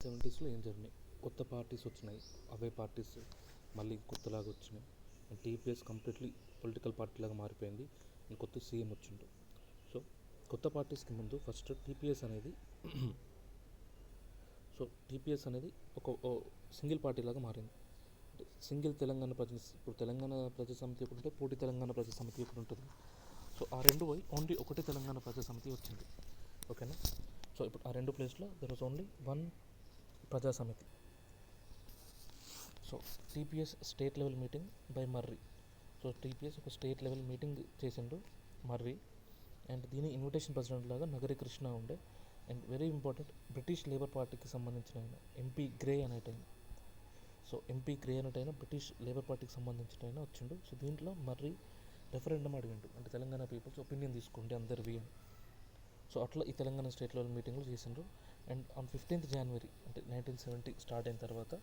70స్లో ఏం జరిగినాయి, కొత్త పార్టీస్ వచ్చినాయి, అవే పార్టీస్ మళ్ళీ కొత్తలాగా వచ్చినాయి. And TPS completely political party లాగా మారిపోయింది. అండ్ కొత్త సీఎం వచ్చిండు. సో కొత్త పార్టీస్కి ముందు ఫస్ట్ టీపీఎస్ అనేది టీపీఎస్ అనేది ఒక సింగిల్ పార్టీ లాగా మారింది. అంటే సింగిల్ తెలంగాణ ఇప్పుడు తెలంగాణ ప్రజా సమితి ఒకటి ఉంటే పోటీ తెలంగాణ ప్రజా సమితి ఒకటి ఉంటుంది. సో ఆ రెండు పోయి ఓన్లీ ఒకటి తెలంగాణ ప్రజా సమితి వచ్చింది. ఓకేనా. సో ఇప్పుడు ఆ రెండు ప్లేస్లో there was only one Praja Samithi. So TPS state level meeting by Marri. So TPS ఒక స్టేట్ లెవెల్ మీటింగ్ చేసిండు మర్రి. అండ్ దీని ఇన్విటేషన్ ప్రెసిడెంట్ లాగా నగరి కృష్ణ ఉండే. And very important, British Labour పార్టీకి సంబంధించిన ఆయన ఎంపీ గ్రే అనేటైన. సో ఎంపీ గ్రే అనేటైన బ్రిటిష్ లేబర్ పార్టీకి సంబంధించిన ఆయన వచ్చిండు. సో దీంట్లో మర్రి రెఫరెండం అడిగిండు, అంటే తెలంగాణ పీపుల్స్ ఒపీనియన్ తీసుకోండి అందరివి అని. సో అట్లా ఈ తెలంగాణ స్టేట్ లెవెల్ మీటింగ్లు చేసిండ్రు. అండ్ ఆన్ 15th January అంటే 1970 స్టార్ట్ అయిన తర్వాత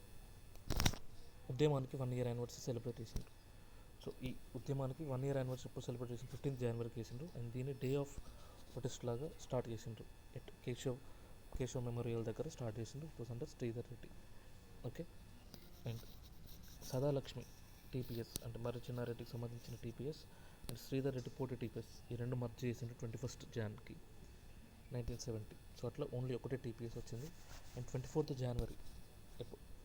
ఉద్యమానికి 1 year యానివర్సరీ సెలబ్రేట్ చేసిండ్రు. సో ఈ ఉద్యమానికి 1 year యానివర్సరీ ఎప్పుడు సెలబ్రేట్ చేసిండ్రు, 15th January చేసిండ్రు. అండ్ దీన్ని డే ఆఫ్ ప్రొటెస్ట్ లాగా స్టార్ట్ చేసిండ్రు. ఎట్ కేశవ్ మెమోరియల్ దగ్గర స్టార్ట్ చేసిండ్రు. It was under Sridhar Reddy. Okay. And Sadalakshmi TPS అంటే మర్రి చెన్నారెడ్డికి సంబంధించిన టీపీఎస్ అండ్ శ్రీధర్ రెడ్డి పోటీ టీపీఎస్, ఈ రెండు మర్జ్ చేసిండ్రు 21st January 1970. సో అట్లా ఓన్లీ ఒకటే టీపీఎస్ వచ్చింది. అండ్ 24th January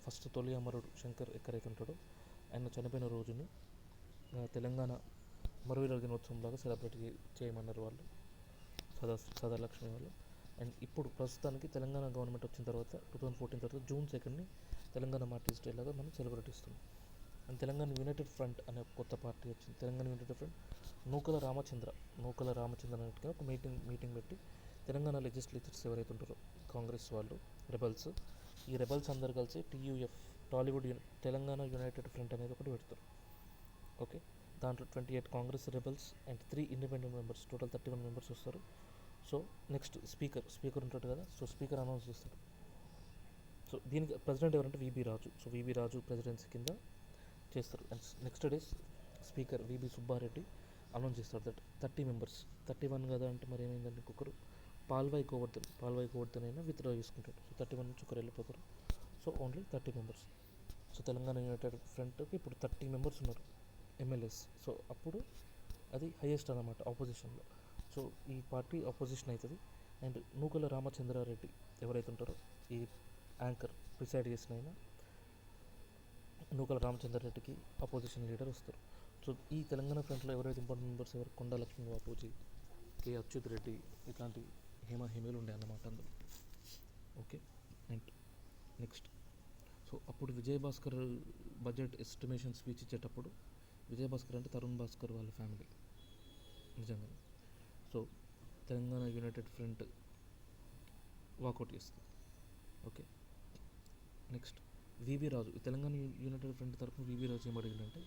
ఫస్ట్ తొలి అమరుడు శంకర్ ఎక్కడైతే ఉంటాడో ఆయన చనిపోయిన రోజుని తెలంగాణ మరువీరుల దినోత్సవంలాగా సెలబ్రేట్ చేయమన్నారు వాళ్ళు, సదాలక్ష్మి వాళ్ళు. అండ్ ఇప్పుడు ప్రస్తుతానికి తెలంగాణ గవర్నమెంట్ వచ్చిన తర్వాత 2014 తర్వాత June 2 తెలంగాణ ఆర్టిస్ట్ డే లాగా మనం సెలబ్రేట్ ఇస్తున్నాం. అండ్ తెలంగాణ యునైటెడ్ ఫ్రంట్ అనే కొత్త పార్టీ వచ్చింది. తెలంగాణ యునైటెడ్ ఫ్రంట్ నూకల రామచంద్ర అనేటిగా ఒక మీటింగ్ పెట్టి తెలంగాణ లెజిస్లేచర్స్ ఎవరైతే ఉంటారో కాంగ్రెస్ వాళ్ళు, రెబల్స్, ఈ రెబల్స్ అందరు కలిసి TUF తెలంగాణ యునైటెడ్ ఫ్రంట్ అనేది ఒకటి పెడతారు. ఓకే. దాంట్లో 28 Congress rebels and 3 independent members, total 31 members వస్తారు. సో నెక్స్ట్ స్పీకర్ ఉంటాడు కదా, సో స్పీకర్ అనౌన్స్ చేస్తాడు. సో దీనికి ప్రెసిడెంట్ ఎవరంటే VB Raju. So VB Raju presidency కింద చేస్తారు. And next day speaker VB Subba Reddy announce చేస్తారు దట్ 30 మెంబర్స్, 31 కదా అంటే మరి ఏమైందంటే ఇంకొకరు పాల్వాయి గోవర్ధన్ అయినా విత్డ్రా చేసుకుంటాడు. సో 31 నుంచి ఒకరు వెళ్ళిపోతారు. So only 30 members. So Telangana United ఫ్రంట్కి ఇప్పుడు 30 మెంబర్స్ ఉన్నారు MLAs. సో అప్పుడు అది హైయెస్ట్ అన్నమాట ఆపోజిషన్లో. సో ఈ పార్టీ ఆపోజిషన్ అవుతుంది. అండ్ నూకల రామచంద్రారెడ్డి ఎవరైతే ఉంటారో ఈ యాంకర్ ప్రిసైడ్ చేసిన ఆయన నూకల రామచంద్రారెడ్డికి అపోజిషన్ లీడర్ వస్తారు. సో ఈ తెలంగాణ ఫ్రంట్లో ఎవరైతే ఇంపార్టెంట్ మెంబర్స్ ఎవరు, కొండా లక్ష్మీ బాపూజీ, K. అచ్యుత్ రెడ్డి, ఇట్లాంటి హేమీలు ఉండే అన్నమాట అందులో. ఓకే. అండ్ నెక్స్ట్ సో అప్పుడు విజయభాస్కర్ బడ్జెట్ ఎస్టిమేషన్ స్పీచ్ ఇచ్చేటప్పుడు, విజయభాస్కర్ అంటే తరుణ్ భాస్కర్ వాళ్ళ ఫ్యామిలీ నిజంగా. So Telangana united front walkout చేస్తుంది. Okay. Next VB Raju, Telangana united front తరఫున VB రాజు ఏం అడిగిందంటే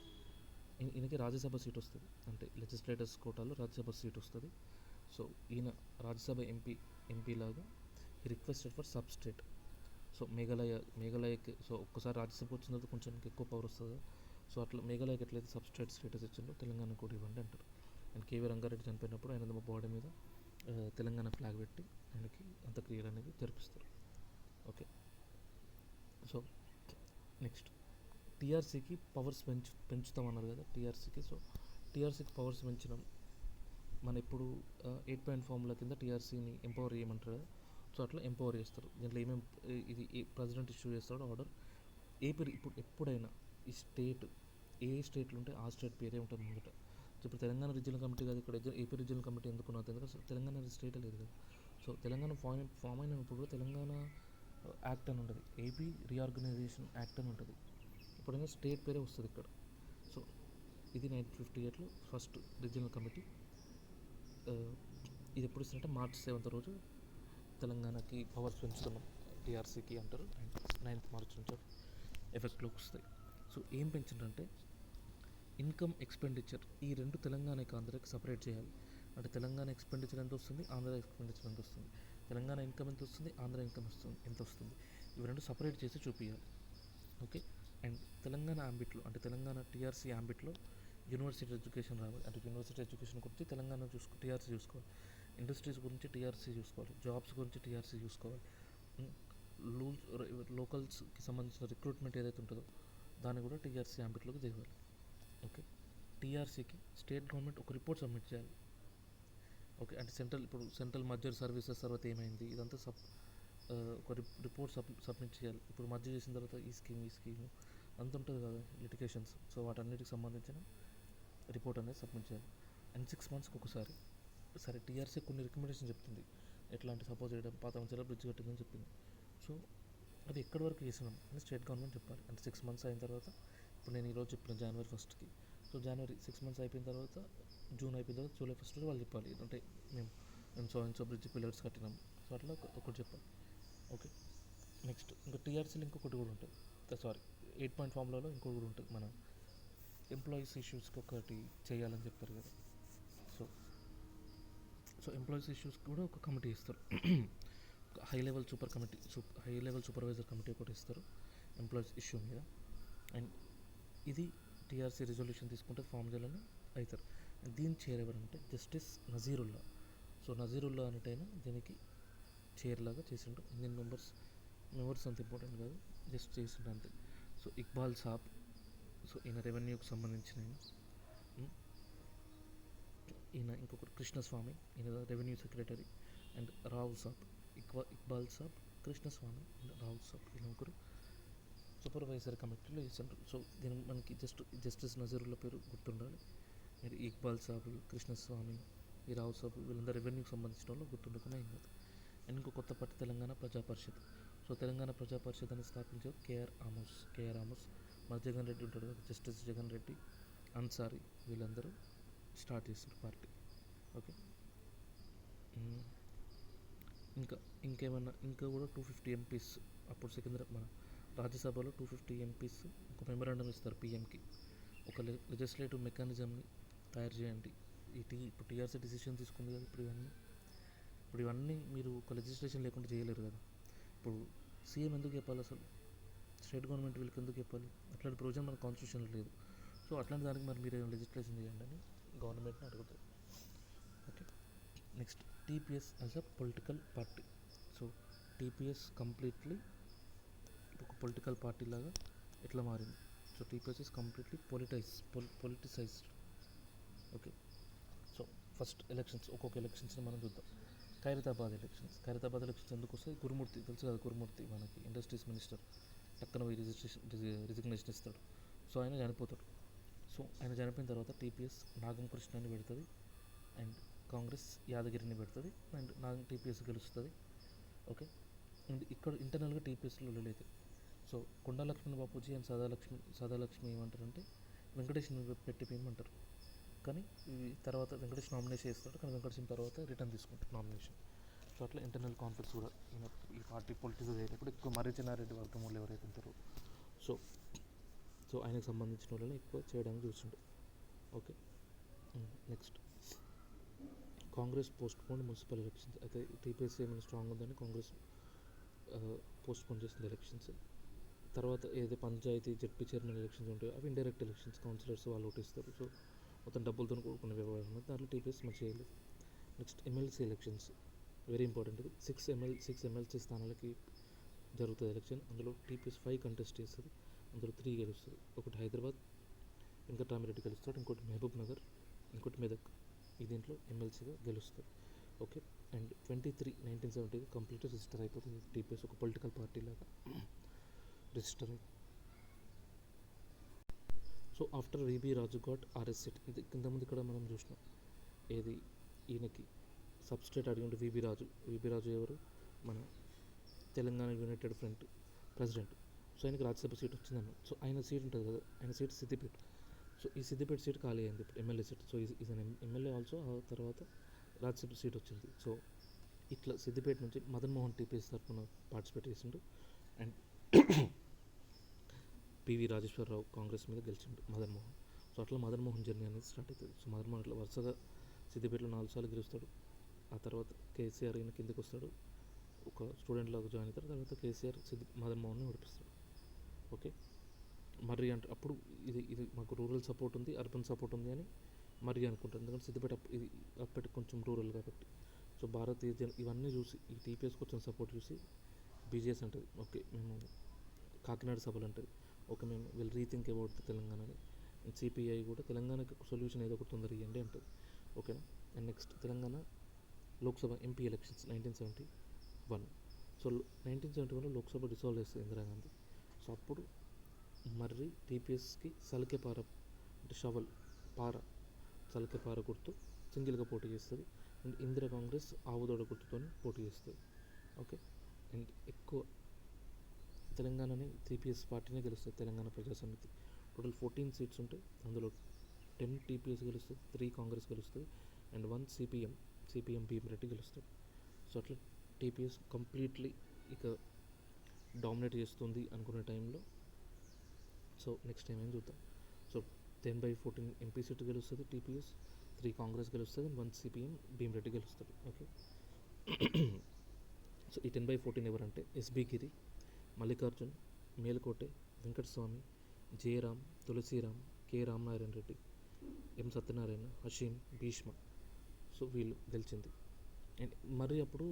ఈయనకి రాజ్యసభ సీట్ వస్తుంది, అంటే లెజిస్లేటర్స్ కోటాలో రాజ్యసభ సీట్ వస్తుంది. సో ఈయన రాజ్యసభ ఎంపీ లాగా ఈ requested for sub state. So మేఘాలయకి సో ఒక్కసారి రాజ్యసభ వచ్చిన తర్వాత కొంచెం ఎక్కువ పవర్ వస్తుంది. సో అట్లా మేఘాలయకి ఎట్లయితే సబ్ స్టేట్ స్టేటస్ ఇచ్చిందో తెలంగాణ కూడా ఇవ్వండి అంటారు. అండ్ KV రంగారెడ్డి చనిపోయినప్పుడు ఆయన బాడీ మీద తెలంగాణ ఫ్లాగ్ పెట్టి ఆయనకి అంత్యక్రియలు అనేది జరిపిస్తారు. ఓకే. సో నెక్స్ట్ TRCకి పవర్స్ పెంచుతామన్నారు కదా TRCకి. సో TRCకి పవర్స్ పెంచడం మన ఇప్పుడు 8 ఫార్ములా కింద TRCని ఎంపవర్ చేయమంటారు కదా. సో అట్లా ఎంపవర్ చేస్తారు. దీంట్లో ఇది ప్రెసిడెంట్ ఇష్యూ చేస్తాడు ఆర్డర్. ఇప్పుడు ఎప్పుడైనా ఈ ఏ స్టేట్లు ఉంటే ఆ స్టేట్ పేరే ఉంటుంది ముందట. సో ఇప్పుడు తెలంగాణ రీజియనల్ కమిటీ కాదు, ఇక్కడ AP రీజియనల్ కమిటీ ఎందుకు ఉన్నది, ఎందుకంటే అసలు తెలంగాణ స్టేటే లేదు కదా. సో తెలంగాణ ఫామ్ అయినప్పుడు కూడా తెలంగాణ యాక్ట్ అని ఉంటుంది, AP రీఆర్గనైజేషన్ యాక్ట్ అని ఉంటుంది. ఎప్పుడైనా స్టేట్ పేరే వస్తుంది ఇక్కడ. సో ఇది 1958లో ఫస్ట్ రీజియనల్ కమిటీ. ఇది ఎప్పుడు ఇస్తారంటే March 7 రోజు తెలంగాణకి పవర్స్ పెంచుతున్నాం TRCకి అంటారు. అండ్ 9th March నుంచి ఎఫెక్ట్లోకి వస్తాయి. సో ఏం పెంచిందంటే ఇన్కమ్ ఎక్స్పెండిచర్, ఈ రెండు తెలంగాణకి ఆంధ్రాకి సపరేట్ చేయాలి. అంటే తెలంగాణ ఎక్స్పెండిచర్ ఎంత వస్తుంది, ఆంధ్ర ఎక్స్పెండిచర్ ఎంత వస్తుంది, తెలంగాణ ఇన్కమ్ ఎంత వస్తుంది, ఆంధ్ర ఇన్కమ్ ఎంత వస్తుంది, ఇవి రెండు సపరేట్ చేసి చూపించాలి. ఓకే. అండ్ తెలంగాణ యాంబిట్లో అంటే తెలంగాణ TRC యాంబిట్లో యూనివర్సిటీ ఎడ్యుకేషన్ రావాలి. అంటే యూనివర్సిటీ ఎడ్యుకేషన్ గురించి తెలంగాణ TRC చూసుకోవాలి, ఇండస్ట్రీస్ గురించి TRC చూసుకోవాలి, జాబ్స్ గురించి TRC చూసుకోవాలి, లోకల్స్కి సంబంధించిన రిక్రూట్మెంట్ ఏదైతే ఉంటుందో దాన్ని కూడా టీఆర్సీ ఆంబిట్లోకి తేవాలి. ఓకే, టీఆర్సీకి స్టేట్ గవర్నమెంట్ ఒక రిపోర్ట్ సబ్మిట్ చేయాలి. ఓకే, అంటే సెంట్రల్ మర్జర్ సర్వీసెస్ తర్వాత ఏమైంది ఇదంతా ఒక రిపోర్ట్ సబ్మిట్ చేయాలి. ఇప్పుడు మర్జర్ చేసిన తర్వాత ఈ స్కీము అంత ఉంటుంది కదా లిటిగేషన్స్, సో వాటన్నిటికి సంబంధించిన రిపోర్ట్ అనేది సబ్మిట్ చేయాలి. అండ్ 6 monthsకి ఒకసారి సరే టీఆర్సీ కొన్ని రికమెండేషన్ చెప్తుంది, ఎట్లా అంటే సపోజ్ చేయడం పాత మంచిగా బ్రిడ్జ్ కట్టిందని చెప్పింది. సో అది ఎక్కడి వరకు చేసినాం అని స్టేట్ గవర్నమెంట్ చెప్పాలి. అంటే 6 months అయిన తర్వాత, ఇప్పుడు నేను ఈరోజు చెప్పిన January 1st, so January 6 months అయిపోయిన తర్వాత, జూన్ అయిపోయిన తర్వాత July 1st వాళ్ళు చెప్పాలి, అంటే మేము సో బ్రిడ్జ్ పిల్లర్స్ కట్టినాం. సో అట్లా ఒకటి చెప్పాలి. ఓకే, నెక్స్ట్ ఇంకా టీఆర్సీలో ఇంకొకటి కూడా ఉంటుంది, సారీ 8 point ఫార్ములాలో ఇంకొకటి కూడా ఉంటుంది. మన ఎంప్లాయీస్ ఇష్యూస్కి ఒకటి చేయాలని చెప్పారు కదా, సో ఎంప్లాయీస్ ఇష్యూస్కి కూడా ఒక కమిటీ ఇస్తారు. హై లెవెల్ సూపర్వైజర్ కమిటీ ఒకటి ఇస్తారు ఎంప్లాయీస్ ఇష్యూ మీద. అండ్ ఇది టీఆర్సీ రిజల్యూషన్ తీసుకుంటే ఫామ్ చేయాలని అవుతారు. దీని చైర్ ఎవరంటే జస్టిస్ నజీరుల్లా. సో నజీరుల్లా అనేటైనా దీనికి చైర్ లాగా చేసిండు. ఇండియన్ మెంబర్స్ అంత ఇంపార్టెంట్ కాదు, జస్ట్ చేసిండు అంతే. సో ఇక్బాల్ సాబ్, సో ఈయన రెవెన్యూకి సంబంధించిన ఈయన ఇంకొకరు కృష్ణస్వామి, ఈయన revenue secretary. And Rao Saab, Iqbal Saab, Krishnaswamy and Rao Saab, ఈయన ఒకరు సూపర్వైజర్ కమిటీలో వేసిండ్రు. సో దీనికి మనకి జస్టిస్ నజరుల్లా పేరు గుర్తుండాలి. మరి ఇక్బాల్ సాబ్, కృష్ణస్వామి, ఈ రావు సాబ్ వీళ్ళందరూ రెవెన్యూకి సంబంధించిన వాళ్ళు గుర్తుండకుండా ఏం కాదు. అండ్ ఇంకో కొత్త పార్టీ తెలంగాణ ప్రజా పరిషత్. సో తెలంగాణ ప్రజా పరిషత్ అని స్థాపించారు కేఆర్ ఆమోస్. మన జగన్ రెడ్డి ఉంటాడు కదా, జస్టిస్ జగన్ రెడ్డి, అన్సారీ, వీళ్ళందరూ స్టార్ట్ చేస్తారు పార్టీ. ఓకే, ఇంకా కూడా 250 MPs అప్పుడు మన రాజ్యసభలో 250 MPs ఒక మెమరాండం ఇస్తారు పీఎంకి, ఒక లెజిస్లేటివ్ మెకానిజంని తయారు చేయండి. ఇప్పుడు టీఆర్సీ డిసిషన్ తీసుకుంది కదా, ఇప్పుడు ఇవన్నీ మీరు ఒక లెజిస్లేషన్ లేకుండా చేయలేరు కదా. ఇప్పుడు సీఎం ఎందుకు చెప్పాలి అసలు, స్టేట్ గవర్నమెంట్ వీళ్ళకి ఎందుకు చెప్పాలి? అట్లాంటి ప్రొవిజన్ మన కాన్స్టిట్యూషన్లో లేదు. సో అట్లాంటి దానికి మరి మీరు ఏమైనా లెజిస్లేషన్ చేయండి అని గవర్నమెంట్ని అడుగుతారు. Okay, next TPS as a political party. So TPS completely ఒక పొలిటికల్ పార్టీ లాగా ఎట్లా మారింది. So TPS is completely politicized. Okay, so first elections, ఒక్కొక్క ఎలక్షన్స్ని మనం చూద్దాం. ఖైరతాబాద్ ఎలక్షన్స్ ఎందుకు వస్తాయి? గురుమూర్తి తెలుసు కదా, గురుమూర్తి మనకి ఇండస్ట్రీస్ మినిస్టర్, టక్కన పోయి రిజిగ్నేషన్ ఇస్తాడు. సో ఆయన చనిపోతాడు. సో ఆయన చనిపోయిన తర్వాత టీపీఎస్ నాగం కృష్ణని పెడుతుంది, అండ్ కాంగ్రెస్ యాదగిరిని పెడుతుంది, అండ్ టీపీఎస్ గెలుస్తుంది. ఓకే, అండ్ ఇక్కడ ఇంటర్నల్గా టీపీఎస్లో లేదు. సో కొండా లక్ష్మణ్ బాపూజీ అండ్ సదాలక్ష్మి ఏమంటారంటే వెంకటేష్ని పెట్టిపోయమంటారు. కానీ తర్వాత వెంకటేష్ నామినేషన్ చేస్తాడు, కానీ వెంకటేష్ తర్వాత రిటర్న్ తీసుకుంటాడు నామినేషన్. సో అట్లా ఇంటర్నల్ కాన్ఫ్లిక్ట్స్ కూడా ఈ పార్టీ పొలిటిక్స్ అయ్యేటప్పుడు ఎక్కువ మర్రి చెన్నారెడ్డి వర్గమూలు ఎవరైతే ఉంటారో సో ఆయనకు సంబంధించిన వాళ్ళని ఎక్కువ చేయడానికి చూస్తుండే. Okay, next Congress postpone municipal elections. అయితే టీపీఎస్ ఏమైనా స్ట్రాంగ్ ఉందని కాంగ్రెస్ పోస్ట్పోన్ చేసింది ఎలక్షన్స్. తర్వాత ఏదైతే పంచాయతీ జడ్పీ చైర్మన్ ఎలక్షన్స్ ఉంటాయో అవి ఇండైరెక్ట్ ఎలక్షన్స్, కౌన్సిలర్స్ వాళ్ళు ఓటిస్తారు. సో మొత్తం డబ్బులతో కూడుకున్న వ్యవహారం ఉంది, దాంట్లో టీపీఎస్ మంచి చేయలేదు. Next MLC elections, very important. 6 MLC స్థానాలకి జరుగుతుంది ఎలక్షన్. అందులో టీపీఎస్ 5 కంటెస్ట్ చేస్తుంది, అందులో 3 గెలుస్తుంది. ఒకటి హైదరాబాద్, వెంకటరామిరెడ్డి గెలుస్తాడు, ఇంకోటి మహబూబ్ నగర్, ఇంకోటి మెదక్. ఈ దీంట్లో ఎమ్మెల్సీగా గెలుస్తుంది. ఓకే, అండ్ 1970 కంప్లీట్ రిజిస్టర్ అయిపోతుంది. టీపీఎస్ ఒక పొలిటికల్ పార్టీ లాగా రిజిస్టర్ అయింది. సో ఆఫ్టర్ వీబీ రాజు గాట్ ఆర్ఎస్ సీట్. ఇది ఇంతకుముందు ఇక్కడ మనం చూసినాం, ఏది ఈయనకి సబ్స్టేట్ అడిగి వీబీ రాజు ఎవరు, మన Telangana united front president. So ఆయనకి రాజ్యసభ సీట్ వచ్చిందన్న. సో ఆయన సీట్ ఉంటుంది కదా, ఆయన సీట్ సిద్దిపేట. సో ఈ సిద్దిపేట సీట్ ఖాళీ అయింది ఇప్పుడు, ఎమ్మెల్యే సీట్. సో ఈయన ఎమ్మెల్యే ఆల్సో, ఆ తర్వాత రాజ్యసభ సీట్ వచ్చింది. సో ఇట్లా సిద్దిపేట నుంచి మదన్ మోహన్ టీపీఎస్ తరఫున పార్టిసిపేట్ చేసిండు. అండ్ పివి రాజేశ్వరరావు కాంగ్రెస్ మీద గెలిచిండు మదన్ మోహన్. సో అట్లా మదన్ మోహన్ జర్నీ అనేది స్టార్ట్ అవుతుంది. సో మదన్ మోహన్ ఇట్లా వరుసగా సిద్దిపేటలో 4 సార్లు గెలుస్తాడు. ఆ తర్వాత కేసీఆర్ ఈయన కిందకి వస్తాడు, ఒక స్టూడెంట్ లాగా జాయిన్ అవుతారు. తర్వాత కేసీఆర్ మదన్ మోహన్ని ఓడిపిస్తాడు. ఓకే, మర్రి అంటే అప్పుడు ఇది మాకు రూరల్ సపోర్ట్ ఉంది, అర్బన్ సపోర్ట్ ఉంది అని మర్రి అనుకుంటారు, ఎందుకంటే సిద్దిపేట ఇది అప్పటికి కొంచెం రూరల్ కాబట్టి. సో భారతీయ ఇవన్నీ చూసి ఈ టీపీఎస్కి వచ్చిన సపోర్ట్ చూసి బీజేఎస్ అంటుంది ఓకే మేము కాకినాడ సభలు అంటుంది ఓకే మేము విల్ రీథింక్ అబౌట్ ది తెలంగాణని. అండ్ సిపిఐ కూడా తెలంగాణకి సొల్యూషన్ ఏదో ఒకటి తొందరగా ఇవ్వండి అంటుంది ఓకేనా. And next Telangana Lok Sabha MP elections 1971. So 1971లో లోక్సభ డిసాల్వ్ చేస్తుంది ఇందిరాగాంధీ. సో అప్పుడు మర్రి టీపీఎస్కి సలికే పార అంటే షవల్ పార సలికే పార గుర్తు సింగిల్గా పోటీ చేస్తుంది. అండ్ ఇందిరా కాంగ్రెస్ ఆవుదోడ గుర్తుతో పోటీ చేస్తుంది ఓకే. అండ్ ఎక్కువ తెలంగాణని టీపీఎస్ పార్టీనే గెలుస్తుంది. తెలంగాణ ప్రజా సమితి టోటల్ 14 సీట్స్ ఉంటాయి. అందులో 10 టీపీఎస్ గెలుస్తుంది, 3 కాంగ్రెస్ గెలుస్తుంది అండ్ 1 సిపిఎం భీమిరెడ్డి గెలుస్తుంది. సో అట్లా టీపీఎస్ కంప్లీట్లీ ఇక డామినేట్ చేస్తుంది అనుకునే టైంలో సో నెక్స్ట్ టైం ఏం చూద్దాం. సో 10/14 ఎంపీ సీట్ గెలుస్తుంది టీపీఎస్, 3 కాంగ్రెస్ గెలుస్తుంది అండ్ 1 సిపిఎం భీమిరెడ్డి గెలుస్తుంది ఓకే. సో ఈ 10/14 ఎవరంటే ఎస్బి గిరి, మల్లికార్జున్, మేలుకోటె, వెంకటస్వామి, జయరాం, తులసిరాం, కె రామనారాయణ రెడ్డి, ఎం సత్యనారాయణ, హషీం, భీష్మ. సో వీళ్ళు గెలిచింది. అండ్ మరి అప్పుడు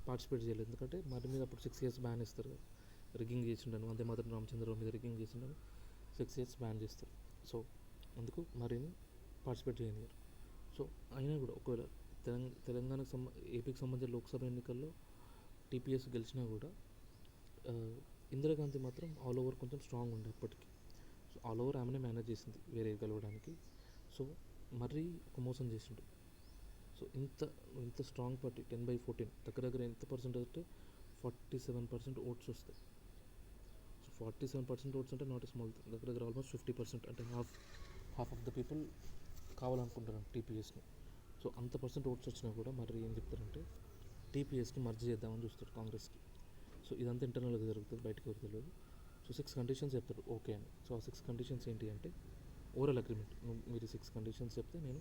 పార్టిసిపేట్ చేయలేదు ఎందుకంటే మరి మీద అప్పుడు 6 years బ్యాన్ ఇస్తారు కదా, రిగ్గింగ్ చేసిండను వందే మాత్రం రామచంద్రరావు మీద రిగ్గింగ్ చేసిండను 6 years బ్యాన్ చేస్తారు. సో అందుకు మరిని పార్టిసిపేట్ చేయనియరు. సో అయినా కూడా ఒకవేళ తెలంగాణకు ఏపీకి సంబంధించిన లోక్సభ ఎన్నికల్లో టీపీఎస్ గెలిచినా కూడా ఇందిరాగాంధీ మాత్రం ఆల్ ఓవర్ కొంచెం స్ట్రాంగ్ ఉండే అప్పటికి. సో ఆల్ ఓవర్ ఆమెనే మేనేజ్ చేసింది వేరే గెలవడానికి. సో మరీ ఒక మోసం చేసిండు. సో ఇంత స్ట్రాంగ్ పార్టీ 10/14 దగ్గర ఎంత పర్సెంట్ అంటే 47% ఓట్స్ వస్తాయి. సో 47% ఓట్స్ అంటే నాట్ స్మాల్ థింగ్. దగ్గర ఆల్మోస్ట్ 50% అంటే హాఫ్ ఆఫ్ ద పీపుల్ కావాలనుకుంటారు టీపీఎస్ని. సో అంత పర్సెంట్ ఓట్స్ వచ్చినా కూడా మరి ఏం చెప్తారంటే టీపీఎస్ని మర్జ్ చేద్దామని చూస్తారు కాంగ్రెస్కి. సో ఇదంతా ఇంటర్నల్గా జరుగుతుంది, బయటకు ఎవరు తెలియదు. సో 6 కండిషన్స్ చెప్తారు ఓకే అని. సో ఆ 6 కండిషన్స్ ఏంటి అంటే ఓవరాల్ అగ్రిమెంట్, మీరు 6 కండిషన్స్ చెప్తే నేను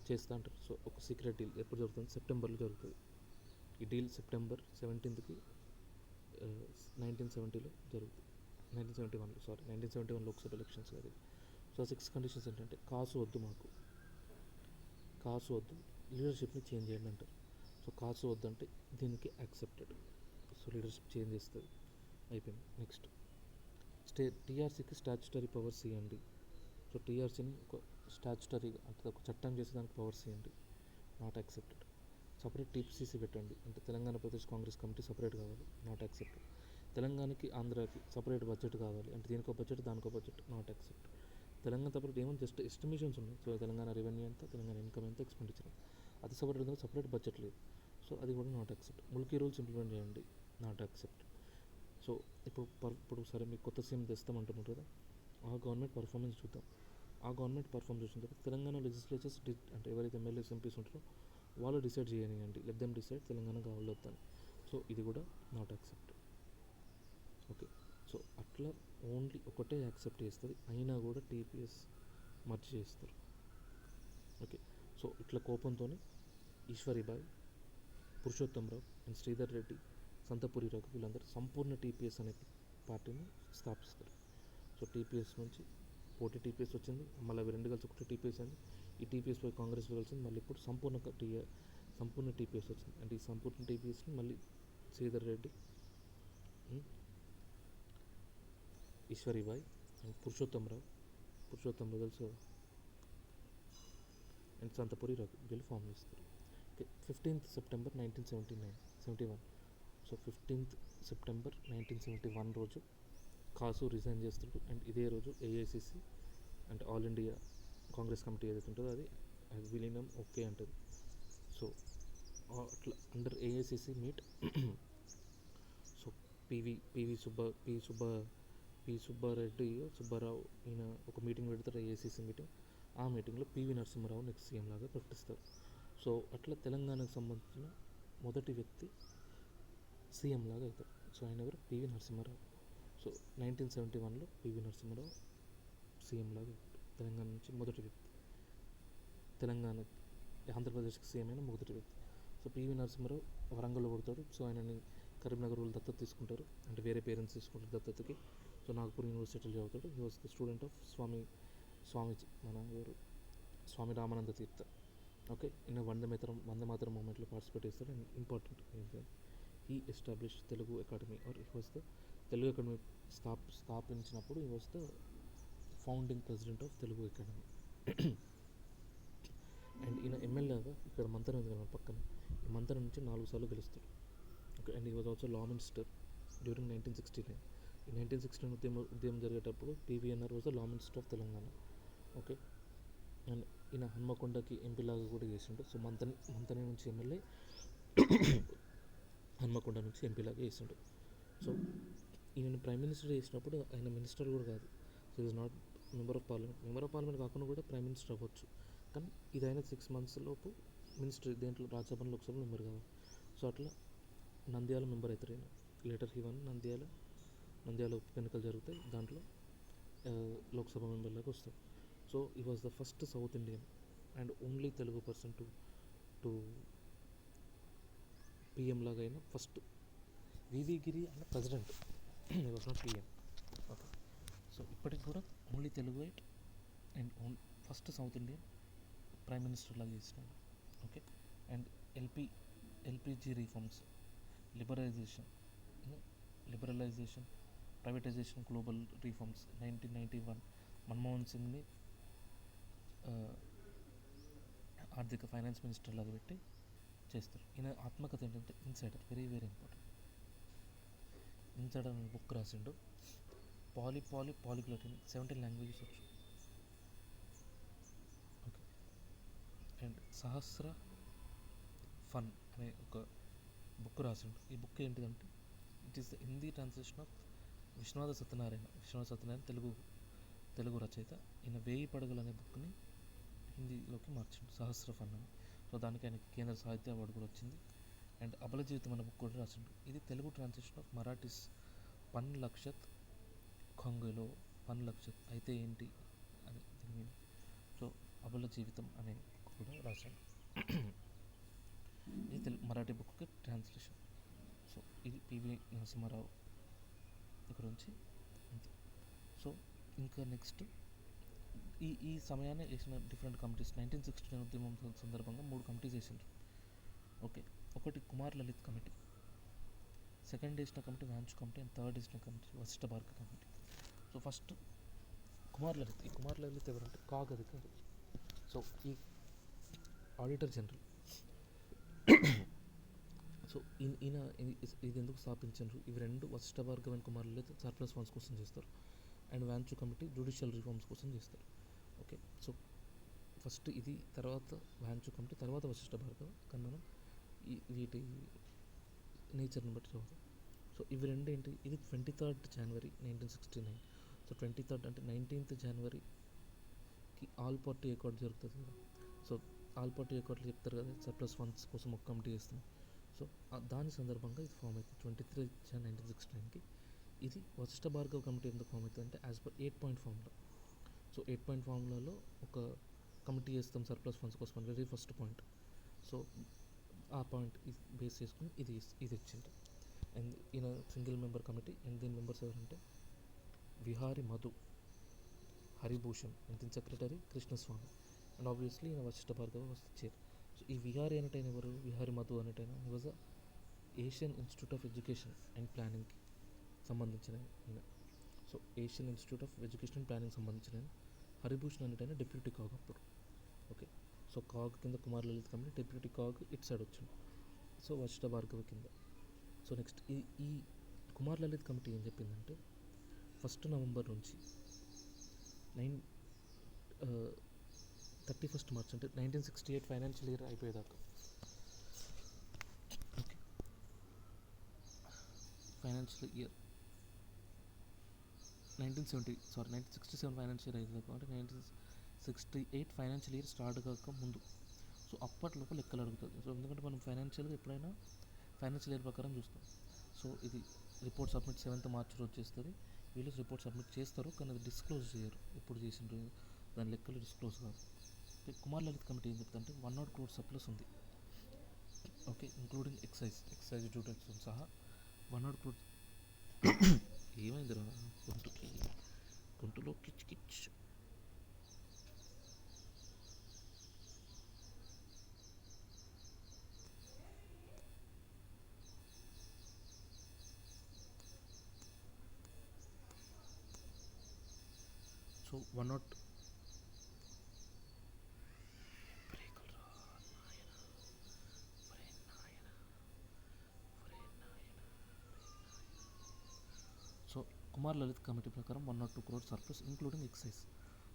చేస్తా అంటారు. సో ఒక సీక్రెట్ డీల్ ఎప్పుడు జరుగుతుంది, సెప్టెంబర్లో జరుగుతుంది. ఈ డీల్ సెప్టెంబర్ 17th 1970లో జరుగుతుంది. 1971 లోక్సభ ఎలక్షన్స్ అది. సో 6 కండిషన్స్ ఏంటంటే కాసు వద్దు, మాకు కాసు వద్దు, లీడర్షిప్ని చేంజ్ చేయండి అంటారు. సో కాసు వద్దు అంటే దీనికి యాక్సెప్టెడ్. సో లీడర్షిప్ చేంజ్ చేస్తుంది, అయిపోయింది. నెక్స్ట్ టీఆర్సీకి స్టాచ్యుటరీ పవర్స్ ఇవ్వండి. సో టీఆర్సీని ఒక స్టాచ్యుటరీగా అంటే ఒక చట్టం చేసేదానికి పవర్స్ ఇవ్వండి, నాట్ యాక్సెప్టెడ్. సపరేట్ టీపీసీసీ పెట్టండి అంటే తెలంగాణ ప్రదేశ్ కాంగ్రెస్ కమిటీ సపరేట్ కావాలి, నాట్ యాక్సెప్టెడ్. తెలంగాణకి ఆంధ్రాకి సపరేట్ బడ్జెట్ కావాలి అంటే దీనికో బడ్జెట్ దానికో budget, not accept. Telangana separate ఏమో జస్ట్ ఎస్టిమేషన్స్ ఉన్నాయి. సో తెలంగాణ రెవెన్యూ ఎంత, తెలంగాణ ఇన్కమ్ ఎంత, ఎక్స్పెండిచర్ అది సపరేట్ బడ్జెట్ లేదు. సో అది కూడా not accept. Mulki rules implement చేయండి, నాట్ యాక్సెప్ట్. సో ఇప్పుడు సరే మీకు కొత్త సీఎం తెస్తామంటున్నారు కదా, ఆ గవర్నమెంట్ పర్ఫార్మెన్స్ చూద్దాం. ఆ గవర్నమెంట్ పర్ఫార్మ్ చేసిన తర్వాత తెలంగాణ లెజిస్లేచర్స్ అంటే ఎవరైతే ఎమ్మెల్యేస్ ఎంపీస్ ఉంటారో వాళ్ళు డిసైడ్ చేయనియండి, లెట్ దెమ్ డిసైడ్ తెలంగాణ కావాలి వద్దని. సో ఇది కూడా నాట్ యాక్సెప్ట్ ఓకే. సో అట్లా ఓన్లీ ఒకటే యాక్సెప్ట్ చేస్తుంది, అయినా కూడా టీపీఎస్ మర్జ్ చేస్తారు ఓకే. సో ఇట్లా కోపంతో ఈశ్వరీబాయ్, పురుషోత్తమరావు అండ్ శ్రీధర్ రెడ్డి, సంతపూరి రఘు వీళ్ళందరూ సంపూర్ణ టీపీఎస్ అనే పార్టీని స్థాపిస్తారు. సో టీపీఎస్ నుంచి పోటీ టీపీఎస్ వచ్చింది, మళ్ళీ అవి రెండు కలిసి ఒకటి టీపీఎస్ అయింది. ఈ టీపీఎస్ పై కాంగ్రెస్లో కలిసింది, మళ్ళీ ఇప్పుడు సంపూర్ణ టీపీఎస్ వచ్చింది. అంటే ఈ సంపూర్ణ టీపీఎస్ని మళ్ళీ శ్రీధర్ రెడ్డి, ఈశ్వరీబాయ్ అండ్ పురుషోత్తమరావు తెలుసు కదా, అండ్ సంతపూరి రఘు వీళ్ళు ఫామ్ చేస్తారు. 15th September 1971. So 15th September 1971 రోజు కాసు రిజైన్ చేస్తాడు. అండ్ ఇదే రోజు ఏఐసిసి అంటే ఆల్ ఇండియా కాంగ్రెస్ కమిటీ ఏదైతే ఉంటుందో అది విలీనం ఓకే అంటుంది. సో అట్లా under AICC meet so Subbarao ఈయన ఒక మీటింగ్ పెడతారు, ఏఐసిసి మీటింగ్. ఆ మీటింగ్లో పివి నరసింహారావు నెక్స్ట్ సీఎం లాగా ప్రకటిస్తారు. సో అట్లా తెలంగాణకు సంబంధించిన మొదటి వ్యక్తి సీఎం లాగా అవుతారు. సో ఆయన ఎవరు, పివి నరసింహారావు. సో 1971లో పివి నరసింహారావు సీఎం లాగా అవుతాడు. తెలంగాణ నుంచి మొదటి వ్యక్తి, ఆంధ్రప్రదేశ్కి సీఎం అయిన మొదటి వ్యక్తి. సో పివి నరసింహారావు వరంగల్లో పుడతాడు. సో ఆయనని కరీంనగర్ వాళ్ళు దత్తత తీసుకుంటారు, అంటే వేరే పేరెంట్స్ తీసుకుంటారు దత్తతకి. సో నాగపూర్ యూనివర్సిటీలో చదువుతాడు. He was the student of Swamiji మన ఎవరు, స్వామి రామానంద తీర్థ ఓకే. ఈయన వందే మాతరం మూమెంట్లో పార్టిసిపేట్ చేస్తాడు. And important he established Telugu academy or he was the Telugu academy స్థాపించినప్పుడు he was the founding president of Telugu academy. And ఈయన ఎమ్మెల్యేగా ఇక్కడ మంతెన ఉంది కదా పక్కన, ఈ మంతెన నుంచి 4 సార్లు గెలుస్తాడు. Okay, and he was also law minister during 1969. ఈ 1969 ఉద్యమం జరిగేటప్పుడు PVNR was the law minister of Telangana. Okay, and ఈయన హన్మకొండకి ఎంపీలాగా కూడా చేసిండు. సో మంతని నుంచి ఎమ్మెల్యే, హన్మకొండ నుంచి ఎంపీలాగా చేసిండు. సో ఈయన ప్రైమ్ మినిస్టర్ చేసినప్పుడు ఆయన మినిస్టర్ కూడా కాదు. So is not member of parliament. Member of parliament కాకుండా కూడా ప్రైమ్ మినిస్టర్ అవ్వచ్చు. కానీ ఇదైనా 6 months లోపు మినిస్టర్, దేంట్లో రాజ్యసభ లోక్సభ మెంబర్ కావాలి. సో అట్లా నంద్యాల మెంబర్ అవుతారు ఈయన. లేటర్ హీ వన్ నంద్యాల ఉప ఎన్నికలు జరుగుతాయి, దాంట్లో లోక్సభ మెంబర్లాగా వస్తారు. సో ఈ was the first south Indian and only Telugu person to PM లాగా అయిన ఫస్ట్. వివి గిరి అన్న ప్రెసిడెంట్, ఈ was not PM. Okay, so ఇప్పటికి కూడా ఓన్లీ తెలుగు వైట్ and first south Indian prime minister లాగా చేసినాడు. Okay, and LPG reforms, liberalization, privatization, global reforms 1991 Manmohan సింగ్ని ఆర్థిక ఫైనాన్స్ మినిస్టర్ లాగా పెట్టి చేస్తారు. ఈయన ఆత్మకథ ఏంటంటే Insider, very very important. Insider అనే బుక్ రాసిండు. పాలిగ్లాట్, 17 languages వచ్చు. ఓకే, అండ్ సహస్ర ఫన్ అనే ఒక బుక్ రాసిండు. ఈ బుక్ ఏంటిదంటే it is the Hindi translation of Viswanatha Satyanarayana Telugu రచయిత. ఈయన 1000 పడగలు అనే బుక్ని హిందీలోకి మార్చిండు, సహస్ర ఫన్ అని. సో దానికి ఆయనకి కేంద్ర సాహిత్య అవార్డు కూడా వచ్చింది. అండ్ అబల జీవితం అనే బుక్ కూడా రాసిండు. ఇది తెలుగు ట్రాన్స్లేషన్ ఆఫ్ మరాఠీస్ పన్ లక్షత్ ఖంగులో పన్ లక్షత్ అయితే ఏంటి అని దీని మీద. సో అబల జీవితం అనే బుక్ కూడా రాశాడు. ఇది మరాఠీ బుక్కి ట్రాన్స్లేషన్. సో ఇది పివి నరసింహారావు గురించి అంతే. సో ఇంకా నెక్స్ట్ ఈ సమయాన్ని వేసిన డిఫరెంట్ కమిటీస్. 1969 ఉద్యమం సందర్భంగా 3 కమిటీస్ వేసిండ్రు. ఓకే, ఒకటి కుమార్ లలిత్ కమిటీ, సెకండ్ వేసిన committee Wanchoo committee, and third వేసిన committee Vashishtha Bhargava committee. So first Kumar Lalit ఎవరంటే కాగ్ అధికారి. సో ఈ ఆడిటర్ జనరల్. సో ఈయన ఇది ఎందుకు స్థాపించారు? ఇవి రెండు Vashishtha Bhargav and Kumar Lalit surplus funds కోసం చేస్తారు, and Wanchoo committee judicial reforms కోసం చేస్తారు. ఓకే, సో ఫస్ట్ ఇది, తర్వాత వాంచు కమిటీ, తర్వాత వశిష్ఠ భార్గవ్. కానీ మనం వీటి నేచర్ని బట్టి చదువుతాం. సో ఇవి రెండు ఏంటి, ఇది 23rd January 1969. సో 23rd అంటే 19th Januaryకి ఆల్ పార్టీ అకార్డ్ జరుగుతుంది కదా. సో ఆల్ పార్టీ అకార్డులు చెప్తారు కదా, సర్ప్లస్ ఫండ్స్ కోసం ఒక కమిటీ చేస్తాం. సో దాని సందర్భంగా ఇది ఫామ్ అవుతుంది 23 January 1969కి. ఇది వశిష్ఠ భార్గవ్ కమిటీ ఎందుకు ఫామ్ అవుతుంది అంటే as per 8-point formula. So 8-point ఫార్ములాలో ఒక కమిటీ చేస్తాం సర్ప్లస్ ఫండ్స్ కోసం, వెరీ ఫస్ట్ పాయింట్. సో ఆ పాయింట్ బేస్ చేసుకుని ఇది ఇచ్చింది. అండ్ ఈయన సింగిల్ మెంబర్ కమిటీ. అండ్ దీని మెంబర్స్ ఎవరంటే విహారి మధు, హరిభూషణ్, అండ్ దీని సెక్రటరీ కృష్ణస్వామి. అండ్ ఆబ్వియస్లీ ఈయన వశిష్ఠ భార్గవ వస్తే చైర్. సో ఈ విహారి అనేటైన ఎవరు, విహారి మధు అనేటైన he was Asian institute of education and ప్లానింగ్కి సంబంధించిన ఈయన. So Asian institute of education and planning సంబంధించిన హరిభూషణ్ అనేటైన డిప్యూటీ కాగ్ అప్పుడు. ఓకే, సో కాగ్ కింద Kumar Lalit committee, deputy CAG it side వచ్చింది. సో వశిష్ఠ భార్గవ కింద. సో నెక్స్ట్ ఈ కుమార్ లలిత్ కమిటీ ఏం చెప్పిందంటే 1st November నుంచి 31st March అంటే 1968 ఫైనాన్షియల్ ఇయర్ అయిపోయేదాకా, okay, financial year 1967 financial year అయిపోయేదాకా అంటే 1968 ఫైనాన్షియల్ ఇయర్ స్టార్ట్ కాక ముందు. సో అప్పట్లోపు లెక్కలు అడుగుతుంది. సో ఎందుకంటే మనం ఫైనాన్షియల్గా ఎప్పుడైనా ఫైనాన్షియల్ ఇయర్ ప్రకారం చూస్తాం. సో ఇది రిపోర్ట్ సబ్మిట్ 7th March రోజు చేస్తుంది. వీళ్ళు రిపోర్ట్ సబ్మిట్ చేస్తారు, కానీ అది డిస్క్లోజ్ చేయరు. ఎప్పుడు చేసిండ్రు దాని లెక్కలు డిస్క్లోజ్ కాదు. కుమార్ లలిత్ కమిటీ ఏం చెప్తుందంటే 100 crore సర్ప్లస్ ఉంది. ఓకే, ఇంక్లూడింగ్ ఎక్సైజ్ డ్యూటీతో సహా 100 crore. ఏమైందిరా గొంతులో కిచ్ కిచ్. So 1 so Kumar Lalit committee ప్రకారం 102 crores surplus including excise.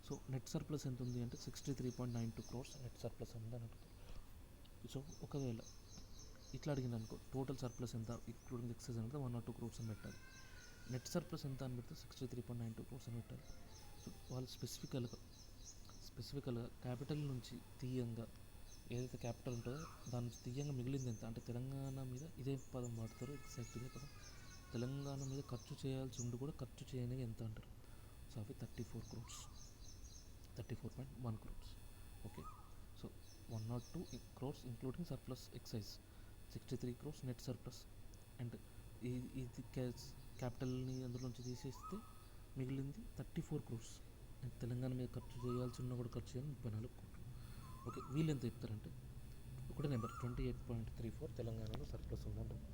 So net surplus ఎంత ఉంది అంటే 63.92 crores నెట్ సర్ప్లస్ ఉంది అని అడుగుతారు. సో ఒకవేళ ఇట్లా అడిగింది అనుకో, టోటల్ సర్ప్లస్ ఎంత ఇంక్లూడింగ్ ఎక్సైజ్ అంటే 102 crores అని పెట్టాలి. నెట్ సర్ప్లస్ ఎంత అని పెడితే 63.92 crores అని పెట్టాలి. సో వాళ్ళు స్పెసిఫికల్గా క్యాపిటల్ నుంచి తీయంగా ఏదైతే క్యాపిటల్ ఉంటుందో దాని నుంచి తీయంగా మిగిలింది ఎంత అంటే తెలంగాణ మీద ఇదే పదం వాడతారు, ఎగ్జాక్ట్ ఇదే పదం. తెలంగాణ మీద ఖర్చు చేయాల్సి ఉండి కూడా ఖర్చు చేయనివి ఎంత అంటారు. సో అవి 34 crores, 34.1 crores. Okay, so 102 crores including surplus excise, 63 crores net surplus. And ఇది క్యాపిటల్ని అందులోంచి తీసేస్తే మిగిలింది 34 crores. అండ్ తెలంగాణ మీద ఖర్చు చేయాల్సి ఉన్నా కూడా ఖర్చు చేయాలి 34 కోట్లు. ఓకే, వీళ్ళు ఎంత చెప్తారంటే ఒకటే నెంబర్ 28.34 తెలంగాణలో సర్ప్లస్ ఉందంటారు.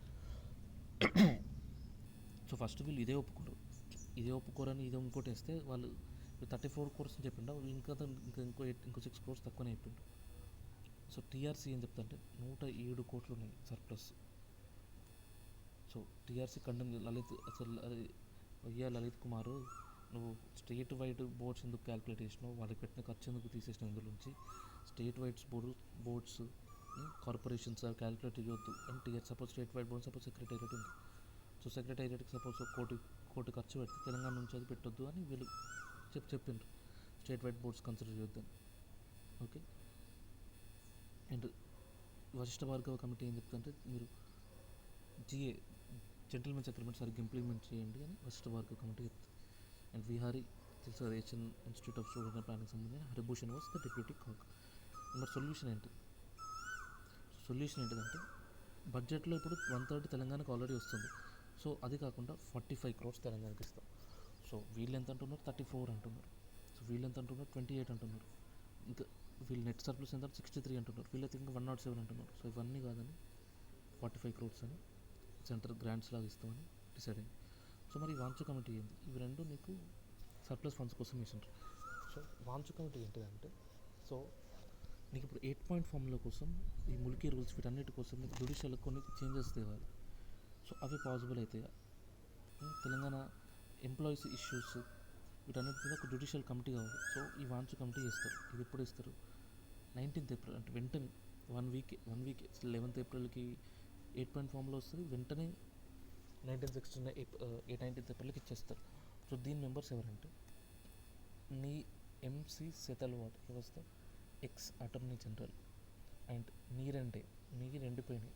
సో ఫస్ట్ వీళ్ళు ఇదే ఒప్పుకోరని ఇదే ఇంకోటి వేస్తే వాళ్ళు 34 crores అని చెప్పిండు, ఇంకో 6 crores తక్కువనే చెప్పిండు. సో టీఆర్సీ ఏం చెప్తా అంటే 107 కోట్లు ఉన్నాయి surplus. So TRC condemn Lalit, అసలు లలిత్ కుమార్ నువ్వు స్టేట్ వైడ్ బోర్డ్స్ ఎందుకు క్యాలిక్యులేట్ చేసినావు, వాళ్ళకి పెట్టిన ఖర్చు ఎందుకు తీసేసినావు, ఇందులో నుంచి state wides boards corporations calculate చేయొద్దు and suppose state wide board suppose secretariat ఉంది. సో సెక్రటేరియట్కి సపోజ్ కోటి ఖర్చు పెడితే తెలంగాణ నుంచి అది పెట్టొద్దు అని వీళ్ళు చెప్పిండ్రు, స్టేట్ వైడ్ బోర్డ్స్ కన్సిడర్ చేయొద్దని. Okay, and Vashishtha Bhargava committee ఏం చెప్తుంటే మీరు జిఏ జెంటిల్మెన్స్ అగ్రిమెంట్ సరిగ్గా ఇంప్లిమెంట్ చేయండి అని వశిష్ఠ భార్గవ కమిటీ చెప్తుంది. అండ్ విహారీ తెలుసు Asian institute of student and planning సంబంధించిన హరిభూషణ్ వాస్ ద డిప్యూటీ కాక్. మరి సొల్యూషన్ ఏంటిదంటే బడ్జెట్లో ఇప్పుడు 130 తెలంగాణకు ఆల్రెడీ వస్తుంది. సో అది కాకుండా 45 crores తెలంగాణకి ఇస్తాం. సో వీళ్ళు ఎంత అంటున్నారు, 34 అంటున్నారు. సో వీళ్ళు ఎంత అంటున్నారు, 28 అంటున్నారు. ఇంకా వీళ్ళు నెట్ సర్ప్లస్ ఎంత 63 అంటున్నారు, వీళ్ళైతే ఇంకా 107 అంటున్నారు. సో ఇవన్నీ కాదని 45 crores అని సెంట్రల్ గ్రాంట్స్ లాగా ఇస్తామని డిసైడ్ అయింది. సో మరి వాంచు కమిటీ ఏంది, ఇవి రెండు నీకు సర్ప్లస్ ఫండ్స్ కోసం వేసిండ్రు. సో వాంచు కమిటీ ఏంటిదంటే, సో నీకు ఇప్పుడు 8 పాయింట్ ఫార్ములా కోసం ఈ ముల్కీ రూల్స్ వీటన్నిటి కోసం నీకు జ్యుడిషియల్ కొన్ని చేంజెస్ తేవాలి. సో అవి పాసిబుల్ అయితే తెలంగాణ ఎంప్లాయీస్ ఇష్యూస్ వీటన్నిటి మీద ఒక జ్యుడిషియల్ కమిటీ కావాలి. సో ఈ వాంచు కమిటీ చేస్తారు. ఇది ఎప్పుడు ఇస్తారు, 19th April అంటే వెంటనే 1 week 11th Aprilకి 8 పాయింట్ ఫార్ములా వస్తుంది, వెంటనే 19th Aprilకి ఇచ్చేస్తారు. సో దీని మెంబర్స్ ఎవరంటే నీ MC Setalvad, he was the ex attorney general, and నీరు ఎండిపోయినాయి,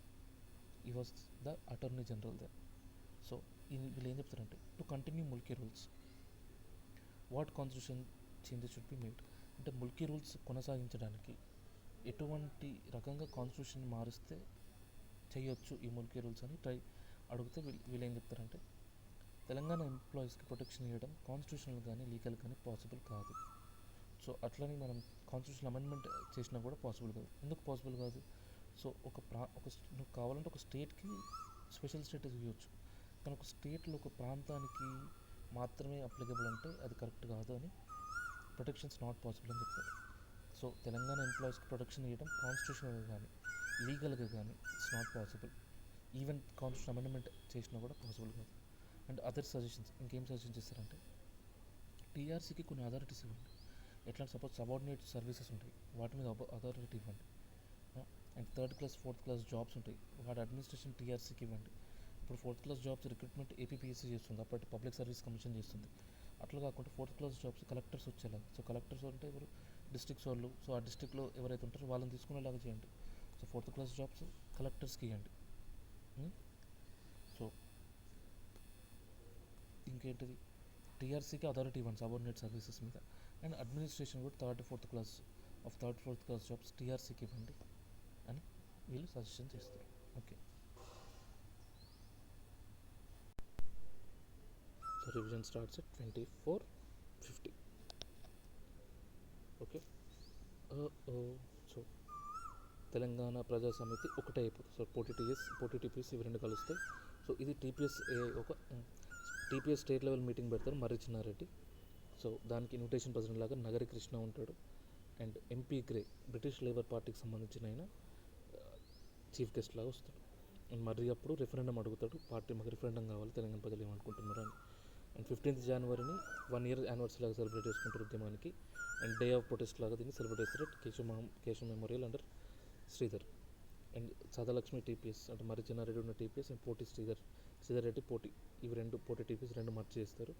ఈ was the attorney general then. So వీళ్ళు ఏం చెప్తారంటే to continue Mulki rules what constitution changes should be made, అంటే ముల్కీ రూల్స్ కొనసాగించడానికి ఎటువంటి రకంగా కాన్స్టిట్యూషన్ మారిస్తే చేయొచ్చు ఈ ముల్కీ రూల్స్ అని అడిగితే వీళ్ళు ఏం చెప్తారంటే తెలంగాణ ఎంప్లాయీస్కి ప్రొటెక్షన్ ఇవ్వడం కాన్స్టిట్యూషనల్ కానీ లీగల్ కానీ పాసిబుల్ కాదు. సో అట్లని మనం కాన్స్టిట్యూషన్ అమెండ్మెంట్ చేసినా కూడా పాసిబుల్ కాదు. ఎందుకు పాసిబుల్ కాదు, సో నువ్వు కావాలంటే ఒక స్టేట్కి స్పెషల్ స్టేటస్ ఇవ్వచ్చు, కానీ ఒక స్టేట్లో ఒక ప్రాంతానికి మాత్రమే అప్లికబుల్ అంటే అది కరెక్ట్ కాదు అని ప్రొటెక్షన్స్ నాట్ పాసిబుల్ అని చెప్తారు. సో తెలంగాణ ఎంప్లాయీస్కి ప్రొటెక్షన్ ఇవ్వడం కాన్స్టిట్యూషనల్గా కానీ లీగల్గా కానీ it's not possible. Even constitution amendment చేసినా కూడా పాసిబుల్ కాదు. అండ్ అదర్ సజెషన్స్ ఇంకేం సజెషన్ చేస్తారంటే టీఆర్సీకి కొన్ని అథారిటీస్ ఇవ్వండి. ఎట్లా సపోజ్ సబార్డినేట్ సర్వీసెస్ ఉంటాయి, వాటి మీద అథారిటీ ఇవ్వండి. And 3rd class 4th class jobs ఉంటాయి, వాటి అడ్మినిస్ట్రేషన్ టీఆర్సీకి ఇవ్వండి. ఇప్పుడు 4th class jobs recruitment APPSC చేస్తుంది, అప్పటి పబ్లిక్ సర్వీస్ కమిషన్ చేస్తుంది. అట్లా కాకుండా 4th class జాబ్స్ కలెక్టర్స్ వచ్చేలా, సో కలెక్టర్స్ అంటే ఎవరు, డిస్ట్రిక్ట్స్ వాళ్ళు, సో ఆ డిస్ట్రిక్ట్లో ఎవరైతే ఉంటారో వాళ్ళని తీసుకునేలాగా చేయండి. సో 4th class జాబ్స్ కలెక్టర్స్కి ఇవ్వండి. సో ఇంకేంటిది, టీఆర్సీకి అథారిటీ ఇవ్వండి సబార్డినేట్ సర్వీసెస్ మీద. అండ్ అడ్మినిస్ట్రేషన్ కూడా 3rd, 4th class జాబ్స్ టీఆర్సీకి ఇవ్వండి అని వీళ్ళు సజెషన్ చేస్తారు. Okay, so revision starts at 24:50. Okay, so Telangana ప్రజా సమితి ఒకటే అయిపోతుంది. సో పోటీటీపీఎస్ ఇవి రెండు కలుస్తాయి. సో ఇది టీపీఎస్ స్టేట్ లెవెల్ మీటింగ్ పెడతారు మర్రి చిన్నారెడ్డి. సో దానికి ఇన్విటేషన్ ప్రెసిడెంట్ లాగా నగరి కృష్ణ ఉంటాడు. And MP grey British Labour పార్టీకి సంబంధించిన ఆయన చీఫ్ గెస్ట్ లాగా వస్తాడు. అండ్ మర్రి అప్పుడు రెఫరెండం అడుగుతాడు, పార్టీ మాకు రెఫరెండం కావాలి, తెలంగాణ ప్రజలు ఏమనుకుంటున్నారు అని. అండ్ 15th జనవరిని 1 year యానివర్సరీ లాగా సెలబ్రేట్ చేసుకుంటారు ఉద్యమానికి. అండ్ డే ఆఫ్ ప్రొటెస్ట్ లాగా దీన్ని సెలబ్రేట్ చేస్తారు Keshav memorial under Sridhar. And Sadalakshmi TPS అంటే మర్రి చెన్నారెడ్డి ఉన్న టీపీఎస్ అండ్ పోటీ శ్రీధర్ రెడ్డి పోటీ, ఇవి రెండు పోటీ టీపీఎస్ రెండు మర్చి చేస్తారు.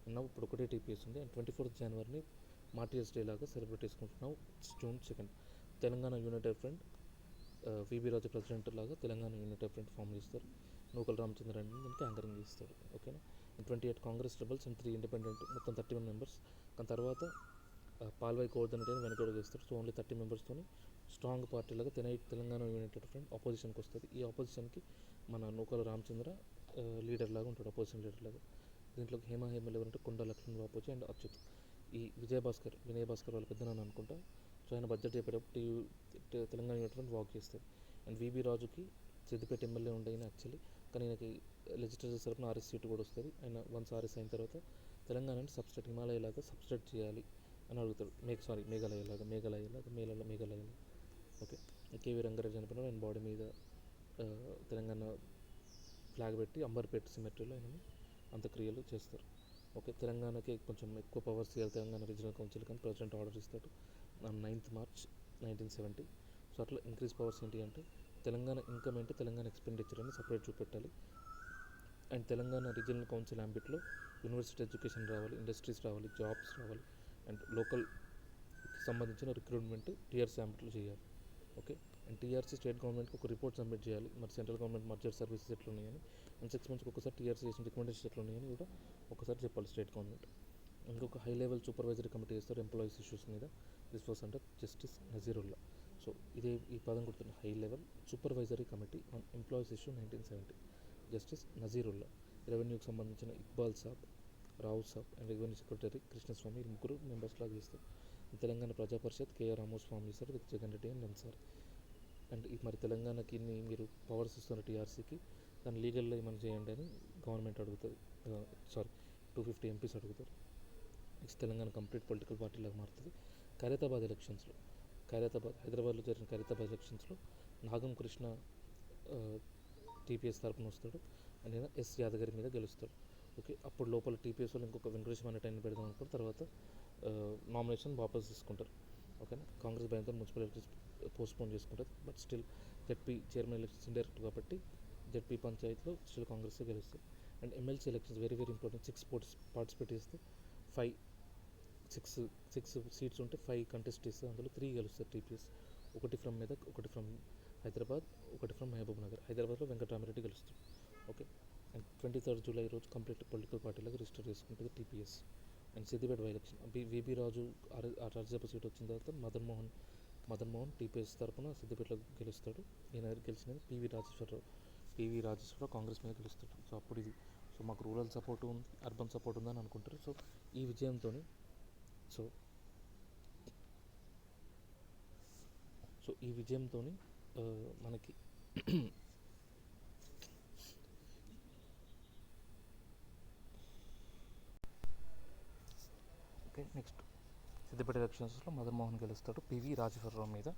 అండ్ ఇప్పుడు ఒకటే టీపీఎస్ ఉంది. అండ్ 24th జనవరిని మార్టియర్స్ డే లాగా సెలబ్రేట్ చేసుకుంటున్నాం. June 2 Telangana united front VB Raju president లాగా తెలంగాణ యునైటెడ్ ఫ్రంట్ ఫామ్ చేస్తారు. నూకల రామచంద్ర రెడ్డి దీనికి యాంకరింగ్ చేస్తాడు. ఓకేనా. 28 కాంగ్రెస్ రెబల్స్ అండ్ 3 ఇండిపెండెంట్, మొత్తం 31 మెంబర్స్. దాని తర్వాత పాల్వాయి కోఆర్డినేట్ అని వెనకడుగు వేస్తారు. సో ఓన్లీ 30 మెంబర్స్తో స్ట్రాంగ్ పార్టీ లాగా తెలంగాణ యునైటెడ్ ఫ్రంట్ ఆపోజిషన్కి వస్తుంది. ఈ ఆపోజిషన్కి మన నూకల రామచంద్ర లీడర్ లాగా ఉంటాడు, అపోజిషన్ లీడర్ లాగా. దీంట్లో హేమలు ఎవరంటే కొండ లక్ష్మణ్ బాపూజీ అండ్ అచ్యుత్. ఈ వినయ్ భాస్కర్ వాళ్ళ పెద్దనాన్న అనుకుంటా. సో ఆయన బడ్జెట్ చెప్పేటప్పుడు తెలంగాణ యునైటెడ్ ఫ్రంట్ వాక్ చేస్తారు. అండ్ విబి రాజుకి సిద్దిపేట ఎమ్మెల్యే ఉండే ఆయన యాక్చువల్లీ, కానీ ఆయనకి లెజిస్లేచర్ తరఫున ఆర్ఎస్ సీటు కూడా వస్తుంది. ఆయన వన్స్ ఆర్ఎస్ అయిన తర్వాత తెలంగాణని సబ్స్టేట్ హిమాలయ లాగా సబ్స్టేట్ చేయాలి అని అడుగుతాడు. మేఘాలయ లాగా. ఓకే. కేవీ రంగారెడ్డి చనిపోయిన ఆయన బాడీ మీద తెలంగాణ ఫ్లాగ్ పెట్టి అంబర్పేట సిమెట్రీలో ఆయన అంత్యక్రియలు చేస్తారు. ఓకే. తెలంగాణకి కొంచెం ఎక్కువ పవర్స్ ఇవ్వాలి తెలంగాణ రీజనల్ కౌన్సిల్, కానీ ప్రెసిడెంట్ ఆర్డర్ ఇస్తాడు 9th March 1970. సో అట్లా ఇంక్రీజ్ పవర్స్ ఏంటి అంటే తెలంగాణ ఇన్కమ్ ఏంటి, తెలంగాణ ఎక్స్పెండిచర్ అని సపరేట్ చూపెట్టాలి. అండ్ తెలంగాణ రీజనల్ కౌన్సిల్ యాంబిట్లో యూనివర్సిటీ ఎడ్యుకేషన్ రావాలి, ఇండస్ట్రీస్ రావాలి, జాబ్స్ రావాలి. అండ్ లోకల్కి సంబంధించిన రిక్రూట్మెంట్ టీఆర్సీ యాంబిట్లో చేయాలి. ఓకే. అండ్ టీఆర్సీ స్టేట్ గవర్నమెంట్కి ఒక రిపోర్ట్ సబ్మిట్ చేయాలి, మరి సెంట్రల్ గవర్నమెంట్ మర్జర్ సర్వీసెస్ ఎట్లున్నాయని. అండ్ 6 months ఒకసారి టీఆర్సీ చేసిన రికమెండేషన్స్ ఎట్లున్నాయని కూడా ఒకసారి చెప్పాలి స్టేట్ గవర్నమెంట్. ఇంకొక హై లెవెల్ సూపర్వైజరీ కమిటీ చేస్తారు ఎంప్లాయీస్ ఇష్యూస్ మీద. This was under justice Nazirullah. So ఈ పదం గుర్తుంది, high level supervisory committee on employees issue 1970. Justice Nazirullah. రెవెన్యూకి సంబంధించిన Iqbal Sahab, Rao Sahab and revenue secretary Krishnaswamy, ఈ ముగ్గురు మెంబర్స్ లాగా చేస్తారు. Telangana Praja Parishad KR Ramos form చేస్తారు with Jagan Reddy and Ansar. And మరి తెలంగాణకి మీరు పవర్స్ ఇస్తున్న టీఆర్సీకి దాన్ని లీగల్లో ఏమైనా చేయండి అని గవర్నమెంట్ అడుగుతుంది. 250 MPs అడుగుతారు. నెక్స్ట్ తెలంగాణ కంప్లీట్ పొలిటికల్ పార్టీలాగా మారుతుంది. హైదరాబాద్లో జరిగిన ఖైరతాబాద్ ఎలక్షన్స్లో నాగం కృష్ణ టీపీఎస్ తరపున వస్తాడు. అండ్ ఆయన ఎస్ యాదగిరి మీద గెలుస్తాడు. ఓకే. అప్పుడు లోపల టీపీఎస్ వాళ్ళు ఇంకొక వెంకటేశ్వర అనే టైం పెడదాం అనుకున్న తర్వాత నామినేషన్ వాపస్ తీసుకుంటారు. ఓకేనా. కాంగ్రెస్ భయంతో మున్సిపల్ ఎలక్షన్స్ పోస్ట్పోన్ చేసుకుంటుంది. But still ZP chairman elections indirect కాబట్టి జెడ్పీ పంచాయతీలో స్టిల్ కాంగ్రెస్ గెలుస్తుంది. And MLC elections very important. 6 participate చేస్తే 6 సీట్స్ ఉంటే 5 కంటెస్ట్ చేస్తే అందులో 3 గెలుస్తారు టీపీఎస్. ఒకటి ఫ్రమ్ మెదక్, ఒకటి ఫ్రమ్ హైదరాబాద్, ఒకటి ఫ్రమ్ మహబూబ్ నగర్. హైదరాబాద్లో వెంకటరామిరెడ్డి గెలుస్తాడు. ఓకే. అండ్ 23rd July రోజు కంప్లీట్ పొలిటికల్ పార్టీలకు రిజిస్టర్ చేసుకుంటుంది TPS. And Siddipet by election VB Raju Rajya Sabha seat వచ్చిన తర్వాత మదన్ మోహన్ టీపీఎస్ తరఫున సిద్దిపేటలో గెలుస్తాడు. ఈయన గెలిచినది పివి రాజేశ్వరరావు కాంగ్రెస్ మీద గెలుస్తాడు. సో అప్పుడు ఇది మాకు రూరల్ సపోర్ట్ ఉంది, అర్బన్ సపోర్ట్ ఉందని అనుకుంటారు. సో ఈ విజయంతో మనకి ఓకే. నెక్స్ట్ సిద్దిపేట ఎలక్షన్స్లో మదన్ మోహన్ గెలుస్తాడు పివి రాజేశ్వరరావు మీద.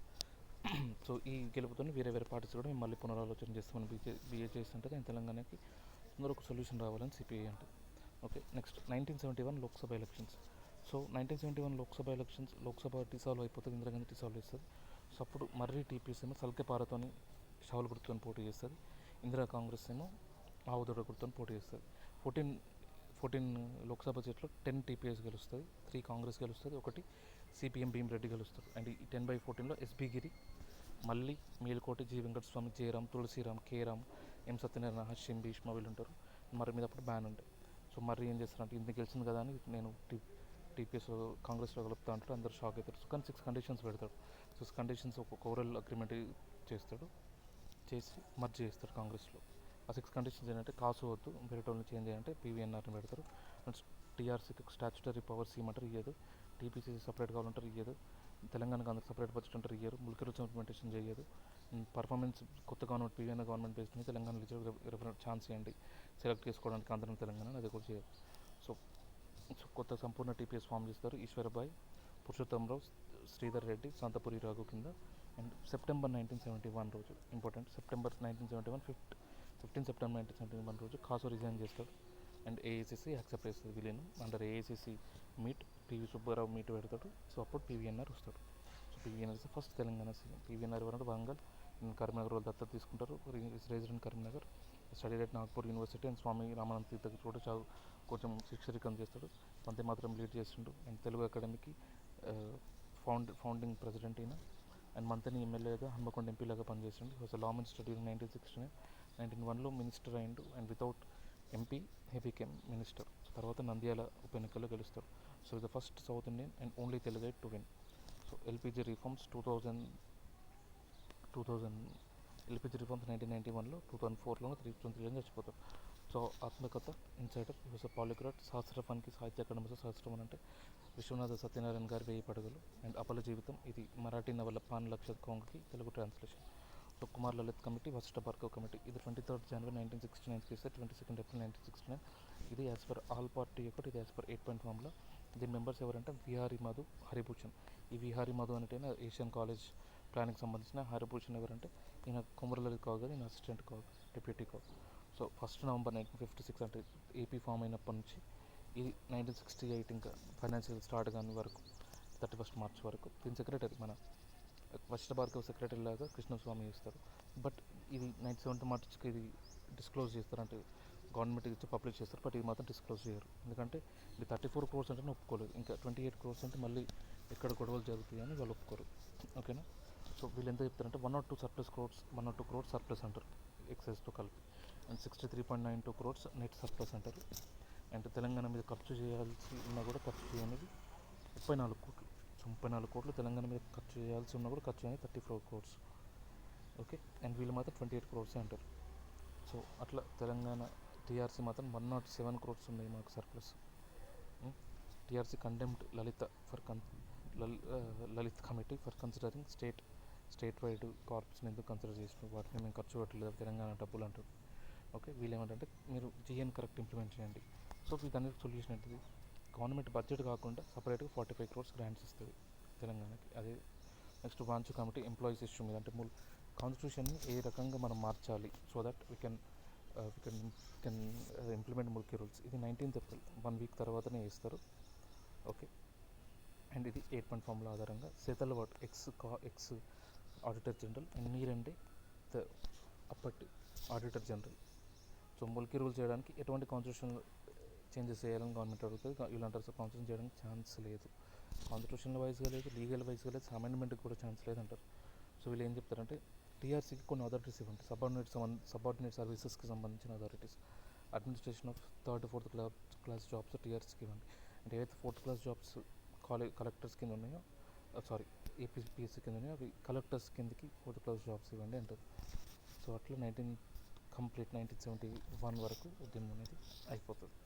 సో ఈ గెలుపుతో వేరే పార్టీస్ కూడా మేము మళ్ళీ పునరాలోచన చేస్తామని బీఏ చేస్తుంటే దాని తెలంగాణకి అందరూ ఒక సొల్యూషన్ రావాలని సిపిఐ అంటే. Okay. Next 1971 Lok Sabha elections. So 1971 Lok Sabha dissolve అయిపోతుంది, ఇందిరాగాంధీ డిసాల్వ్ చేస్తుంది. సో అప్పుడు మర్రి టీపీఎస్ ఏమో సల్కే పారతోని షావుల గుర్తుని పోటీ చేస్తుంది. ఇందిరా కాంగ్రెస్ ఏమో ఆవుదొడ గుర్తుని పోటీ చేస్తుంది. 14 లోక్సభ సీట్లో 10 టీపీఎస్ గెలుస్తుంది, 3 కాంగ్రెస్ గెలుస్తుంది, ఒకటి సిపిఎం భీమిరెడ్డి గెలుస్తారు. అండ్ ఈ 10/14లో ఎస్బీ గిరి, మళ్ళీ మేలుకోటి, జి వెంకటస్వామి, జయరామ్, తులసిరామ్, కేరామ్, ఎం సత్యనారాయణ, హషీం, భీష్మ వీళ్ళు ఉంటారు. మరి మీద అప్పుడు బ్యాన్ ఉండే. సో మరి ఏం చేస్తారంటే ఇంత గెలిచింది కదా అని నేను టీపీఎస్ కాంగ్రెస్లో కలుపుతా అంటారు. అందరూ షాక్ అవుతారు. సో కానీ 6 కండిషన్స్ పెడతాడు. 6 కండిషన్స్ ఒక ఓరల్ అగ్రిమెంట్ చేసి మర్జ్ చేస్తాడు కాంగ్రెస్లో. ఆ 6 కండిషన్స్ ఏంటంటే కాసు వద్దు, వేరే వాళ్ళని చేంజ్ చేయాలంటే పీవీఎన్ఆర్ని పెడతారు. టీఆర్సీకి స్టాచ్యుటరీ పవర్స్ ఇవ్వమంటారు, ఇయ్యదు. టీపీసీ సపరేట్ కావాలంటారు, ఇయ్యదు. తెలంగాణకు అందరికి సపరేట్ బడ్జెట్ అంటారు, ఇయ్యరు. ముల్కీ రూల్స్ ఇంప్లిమెంటేషన్ చేయదు. పర్ఫార్మెన్స్ కొత్త గవర్నమెంట్ పీవీఎన్ఆర్ గవర్నమెంట్ బేస్డ్ మీద తెలంగాణ ఛాన్స్ ఇవ్వండి, సెలెక్ట్ చేసుకోవడానికి ఆంధ్ర తెలంగాణ అది కూడా చేయదు. సో కొత్త సంపూర్ణ టీపీఎస్ ఫామ్ చేస్తారు ఈశ్వరబాయ్, పురుషోత్తమరావు, శ్రీధర్ రెడ్డి, సంతపురి రాఘు కింద. అండ్ సెప్టెంబర్ 1971 రోజు ఇంపార్టెంట్, సెప్టెంబర్ 1971 15 సెప్టెంబర్ 1971 రోజు కాసు రిజైన్ చేస్తాడు. అండ్ ఏఐసిసి యాక్సెప్ట్ చేస్తుంది విలీనం. Under AICC meet PV Subbarao meet పెడతాడు. సో అప్పుడు పివిఎన్ఆర్ వస్తాడు. So PVNR is first Telangana CM. PVNR ఎవరంటే బంగాల్ కరీంనగర్ వాళ్ళు దత్తత తీసుకుంటారు. Resident Karimnagar, study at Nagpur university. And Swami Ramananda Tirtha కూడా కొంచెం శిక్షరికం చేస్తాడు. వందే మాత్రం లీడ్ చేస్తుండు. అండ్ తెలుగు అకాడమీకి ఫౌండింగ్ ప్రెసిడెంట్ అయిన. అండ్ మంతని ఎమ్మెల్యేగా, హన్మకొండ ఎంపీలాగా పనిచేస్తుండు. Was law minister during 1969. 1991లో మినిస్టర్ అయిండు. And without MP he became minister. తర్వాత నంద్యాల ఉప ఎన్నికల్లో గెలుస్తాడు. So the first south Indian and only Teluguite to win. So LPG reforms 2000 LPG reforms 1991లో, 2004లోనూ 3 చచ్చిపోతారు. సో ఆత్మకథ ఇన్సైడర్, వాజ్ పాలిగ్రాట్. సహస్రఫానికి సాహిత్య అకాడమీ సహస్రఫన్ అంటే విశ్వనాథ సత్యనారాయణ గారి 1000 పడగలు. అండ్ అపల జీవితం, ఇది మరాఠీ నవల పాన్ లక్ష కొంగకి Telugu translation. So Kumar Lalit committee, Vashishtha Bhargav committee, ఇది 23rd January 1969 ఇస్తే 22nd April 1969. ఇది యాజ్ పర్ ఆల్ పార్టీ ఒకటి, ఇది యాజ్ పర్ 8 పాయింట్ ఫార్ములా. దీని మెంబర్స్ ఎవరంటే విహారీ మధు, హరిభూషణ్. ఈ విహారీ మధు అంటే ఏషియన్ కాలేజ్ ప్లానింగ్ సంబంధించిన. హరిభూషణ్ ఎవరంటే ఈయన కొమరలలి కావు కదా, ఈయన అసిస్టెంట్ కావు, డిప్యూటీ కావు. సో 1st November 1956 అంటే ఏపీ ఫామ్ అయినప్పటి నుంచి ఇది 1968 ఇంకా ఫైనాన్షియల్ స్టార్ట్ కాని వరకు 31st March వరకు. దీని సెక్రటరీ మన వశిష్ఠ భార్గవ్ సెక్రటరీ లాగా కృష్ణస్వామి ఇస్తారు. బట్ ఇది 97th Marchకి ఇది డిస్క్లోజ్ చేస్తారు, అంటే గవర్నమెంట్ ఇచ్చి పబ్లిష్ చేస్తారు. బట్ ఇది మాత్రం డిస్క్లోజ్ చేయరు, ఎందుకంటే ఇది 34 crores అంటే ఒప్పుకోలేదు. ఇంకా 28 crores అంటే మళ్ళీ ఎక్కడ గొడవలు జరుగుతాయి అని వాళ్ళు ఒప్పుకోరు. ఓకేనా. సో వీళ్ళు ఎంత చెప్తారంటే 1 or 2 surplus crores, 1 or 2 crores surplus అంటారు ఎక్సైజ్తో కలిపి. అండ్ 63.92 crores నెట్ సర్ప్లస్ అంటారు. అండ్ తెలంగాణ మీద ఖర్చు చేయాల్సి ఉన్నా కూడా ఖర్చు చేయనిది 34 కోట్లు. సో 34 కోట్లు తెలంగాణ మీద ఖర్చు చేయాల్సి ఉన్నా కూడా ఖర్చు అనేది 34 crores. ఓకే. అండ్ వీళ్ళు మాత్రం 28 crores అంటారు. సో అట్లా తెలంగాణ టీఆర్సీ మాత్రం 107 crores ఉన్నాయి మాకు surplus. TRC condemned Lalit committee for considering state wide కార్ప్స్ని ఎందుకు కన్సిడర్ చేసినారు, వాటిని మేము ఖర్చు పెట్టలేదు తెలంగాణ డబ్బులు అంటారు. ఓకే. వీళ్ళు ఏమంటే మీరు జిఎన్ కరెక్ట్ ఇంప్లిమెంట్ చేయండి. సో వీటన్నిటికి సొల్యూషన్ ఏంటిది, గవర్నమెంట్ బడ్జెట్ కాకుండా సపరేట్గా 45 crores గ్రాంట్స్ ఇస్తుంది తెలంగాణకి. అదే next Wanchoo committee employees issue మీద, అంటే కాన్స్టిట్యూషన్ని ఏ రకంగా మనం మార్చాలి so that we can implement Mulki rules. ఇది 19th April, 1 week తర్వాతనే వేస్తారు. ఓకే. అండ్ ఇది 8 పాయింట్ ఫార్ములా ఆధారంగా Setalvad ex auditor general and నీరండే ద అప్పటి auditor general. So Mulki rule చేయడానికి ఎటువంటి కాన్స్టిట్యూషన్ చేంజెస్ చేయాలని గవర్నమెంట్ అడుగుతుంది. వీళ్ళంటారు సార్ కాన్స్టిట్యూషన్ చేయడానికి ఛాన్స్ లేదు, కాన్స్టిట్యూషనల్ వైజ్గా లేదు, లీగల్ వైజ్గా లేదు, అమెండ్మెంట్కి కూడా ఛాన్స్ లేదంటారు. సో వీళ్ళు ఏం చెప్తారంటే టీఆర్సీకి కొన్ని అథారిటీస్ ఇవ్వండి, సబార్డినేట్ సర్వీసెస్కి సంబంధించిన authorities. Administration of 3rd, 4th class jobs టీఆర్సీకి ఇవ్వండి. అంటే ఏవైతే 4th class జాబ్స్ కలెక్టర్స్ కింద ఉన్నాయో, ఏపీఎస్సీ కింద ఉన్నాయో అవి కలెక్టర్స్ కిందకి 4th class జాబ్స్ ఇవ్వండి అంటారు. సో అట్లా 1971 వరకు ఉద్యమం అనేది అయిపోతుంది.